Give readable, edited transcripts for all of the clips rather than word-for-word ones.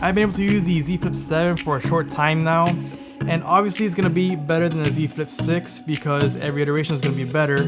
I've been able to use the Z Flip 7 for a short time now, and obviously it's going to be better than the Z Flip 6 because every iteration is going to be better,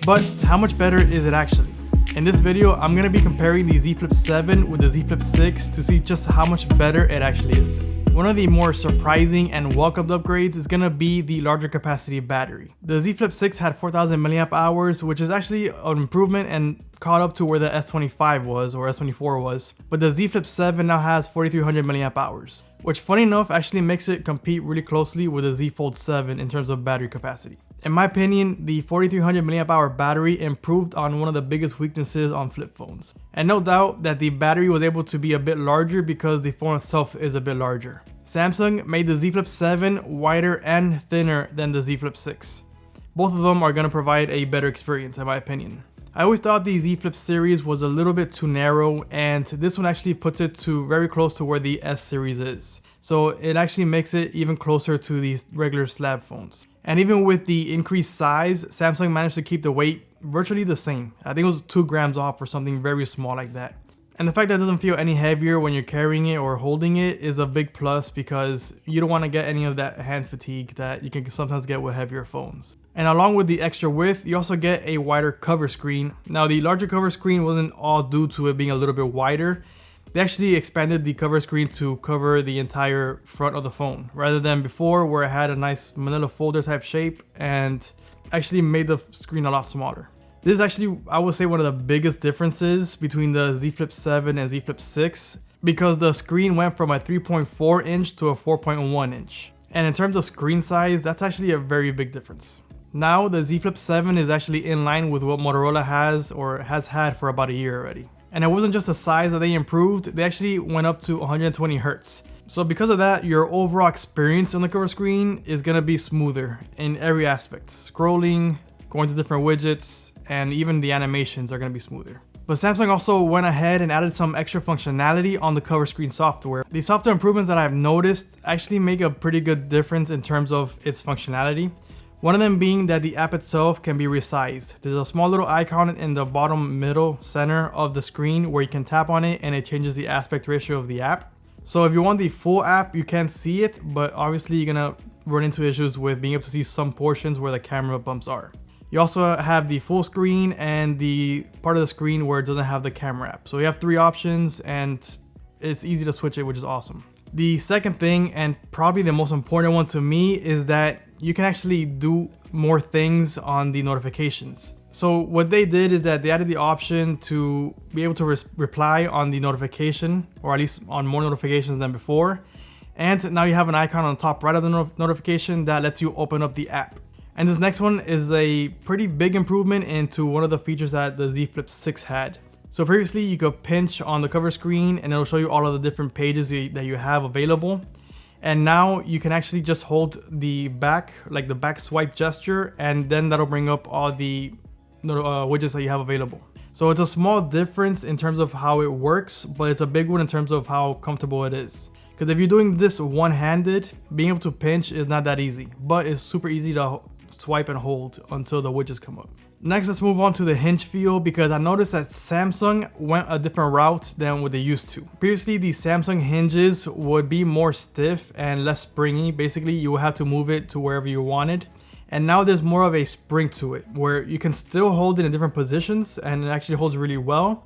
but how much better is it actually? In this video, I'm going to be comparing the Z Flip 7 with the Z Flip 6 to see just how much better it actually is. One of the more surprising and welcomed upgrades is going to be the larger capacity battery. The Z Flip 6 had 4000 mAh, which is actually an improvement and caught up to where the S25 was or S24 was, but the Z Flip 7 now has 4300 mAh, which funny enough actually makes it compete really closely with the Z Fold 7 in terms of battery capacity. In my opinion, the 4300 mAh battery improved on one of the biggest weaknesses on flip phones. And no doubt that the battery was able to be a bit larger because the phone itself is a bit larger. Samsung made the Z Flip 7 wider and thinner than the Z Flip 6. Both of them are going to provide a better experience in my opinion. I always thought the Z Flip series was a little bit too narrow, and this one actually puts it to very close to where the S series is. So it actually makes it even closer to these regular slab phones. And even with the increased size, Samsung managed to keep the weight virtually the same. I think it was 2 grams off or something very small like that. And the fact that it doesn't feel any heavier when you're carrying it or holding it is a big plus because you don't want to get any of that hand fatigue that you can sometimes get with heavier phones. And along with the extra width, you also get a wider cover screen. Now the larger cover screen wasn't all due to it being a little bit wider. They actually expanded the cover screen to cover the entire front of the phone rather than before where it had a nice manila folder type shape and actually made the screen a lot smaller. This is actually, I would say, one of the biggest differences between the Z Flip 7 and Z Flip 6 because the screen went from a 3.4 inch to a 4.1 inch. And in terms of screen size, that's actually a very big difference. Now the Z Flip 7 is actually in line with what Motorola has or has had for about a year already. And it wasn't just the size that they improved, they actually went up to 120 Hz. So because of that, your overall experience on the cover screen is going to be smoother in every aspect. Scrolling, going to different widgets, and even the animations are going to be smoother. But Samsung also went ahead and added some extra functionality on the cover screen software. The software improvements that I've noticed actually make a pretty good difference in terms of its functionality. One of them being that the app itself can be resized. There's a small little icon in the bottom middle center of the screen where you can tap on it and it changes the aspect ratio of the app. So if you want the full app, you can see it, but obviously you're gonna run into issues with being able to see some portions where the camera bumps are. You also have the full screen and the part of the screen where it doesn't have the camera app. So you have 3 options and it's easy to switch it, which is awesome. The second thing, and probably the most important one to me, is that you can actually do more things on the notifications. So what they did is that they added the option to be able to reply on the notification, or at least on more notifications than before. And now you have an icon on the top right of the notification that lets you open up the app. And this next one is a pretty big improvement into one of the features that the Z Flip 6 had. So previously you could pinch on the cover screen and it'll show you all of the different pages that you have available. And now you can actually just hold the back, like the back swipe gesture, and then that'll bring up all the widgets that you have available. So it's a small difference in terms of how it works, but it's a big one in terms of how comfortable it is. Because if you're doing this one-handed, being able to pinch is not that easy, but it's super easy to swipe and hold until the widgets come up. Next, let's move on to the Hinge Feel because I noticed that Samsung went a different route than what they used to. Previously, the Samsung hinges would be more stiff and less springy. Basically, you would have to move it to wherever you wanted. And now there's more of a spring to it where you can still hold it in different positions and it actually holds really well.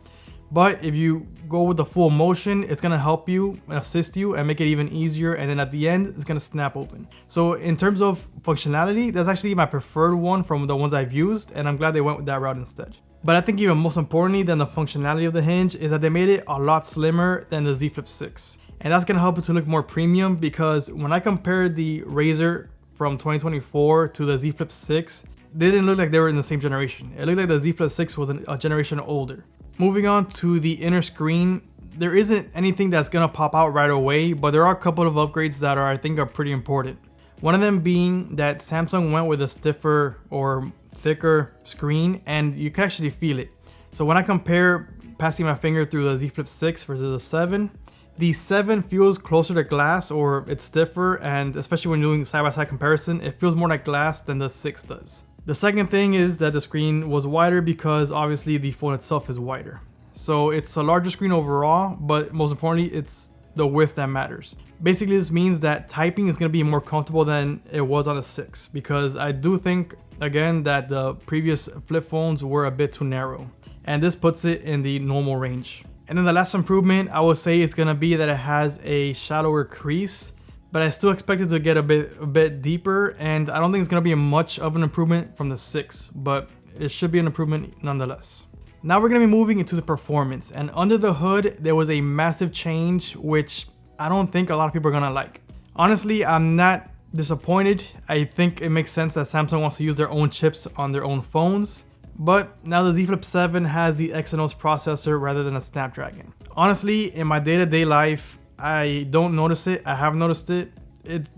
But if you go with the full motion, it's gonna help you, assist you, and make it even easier. And then at the end, it's gonna snap open. So in terms of functionality, that's actually my preferred one from the ones I've used, and I'm glad they went with that route instead. But I think even most importantly than the functionality of the Hinge is that they made it a lot slimmer than the Z Flip 6. And that's gonna help it to look more premium because when I compared the Razr from 2024 to the Z Flip 6, they didn't look like they were in the same generation. It looked like the Z Flip 6 was a generation older. Moving on to the inner screen, there isn't anything that's gonna pop out right away, but there are a couple of upgrades that I think are pretty important. One of them being that Samsung went with a stiffer or thicker screen and you can actually feel it. So when I compare passing my finger through the Z Flip 6 versus the 7, the 7 feels closer to glass, or it's stiffer, and especially when doing side-by-side comparison, it feels more like glass than the 6 does. The second thing is that the screen was wider because obviously the phone itself is wider. So it's a larger screen overall, but most importantly, it's the width that matters. Basically, this means that typing is going to be more comfortable than it was on the 6, because I do think, again, that the previous flip phones were a bit too narrow, and this puts it in the normal range. And then the last improvement I would say is going to be that it has a shallower crease, but I still expect it to get a bit deeper, and I don't think it's going to be much of an improvement from the 6, but it should be an improvement nonetheless. Now we're going to be moving into the performance, and under the hood there was a massive change which I don't think a lot of people are going to like. Honestly, I'm not disappointed. I think it makes sense that Samsung wants to use their own chips on their own phones, but now the Z Flip 7 has the Exynos processor rather than a Snapdragon. Honestly, in my day-to-day life, I don't notice it. I have noticed it.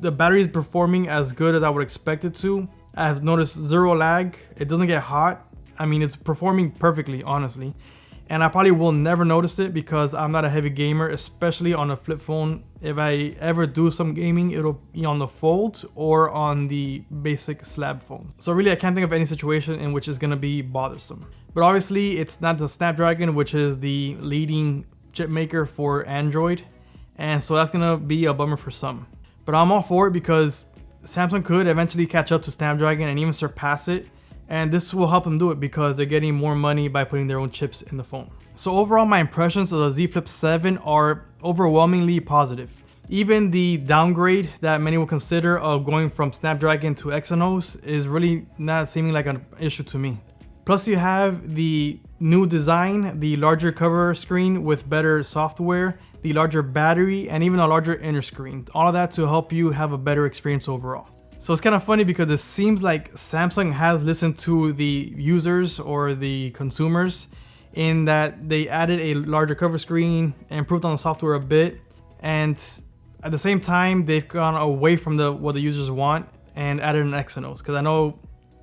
The battery is performing as good as I would expect it to. I have noticed zero lag. It doesn't get hot. I mean, it's performing perfectly, honestly. And I probably will never notice it because I'm not a heavy gamer, especially on a flip phone. If I ever do some gaming, it'll be on the Fold or on the basic slab phone. So really, I can't think of any situation in which it's gonna be bothersome. But obviously, it's not the Snapdragon, which is the leading chip maker for Android. And so that's gonna be a bummer for some. But I'm all for it because Samsung could eventually catch up to Snapdragon and even surpass it. And this will help them do it because they're getting more money by putting their own chips in the phone. So overall, my impressions of the Z Flip 7 are overwhelmingly positive. Even the downgrade that many will consider of going from Snapdragon to Exynos is really not seeming like an issue to me. Plus you have the new design, the larger cover screen with better software, the larger battery, and even a larger inner screen. All of that to help you have a better experience overall. So it's kind of funny because it seems like Samsung has listened to the users or the consumers in that they added a larger cover screen, improved on the software a bit, and at the same time they've gone away from what the users want and added an Exynos, because I know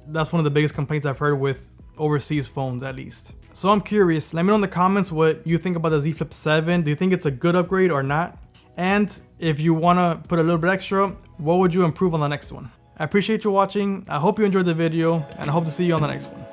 that's one of the biggest complaints I've heard with overseas phones at least. So I'm curious, let me know in the comments what you think about the Z Flip 7. Do you think it's a good upgrade or not? And if you want to put a little bit extra, what would you improve on the next one? I appreciate you watching. I hope you enjoyed the video, and I hope to see you on the next one.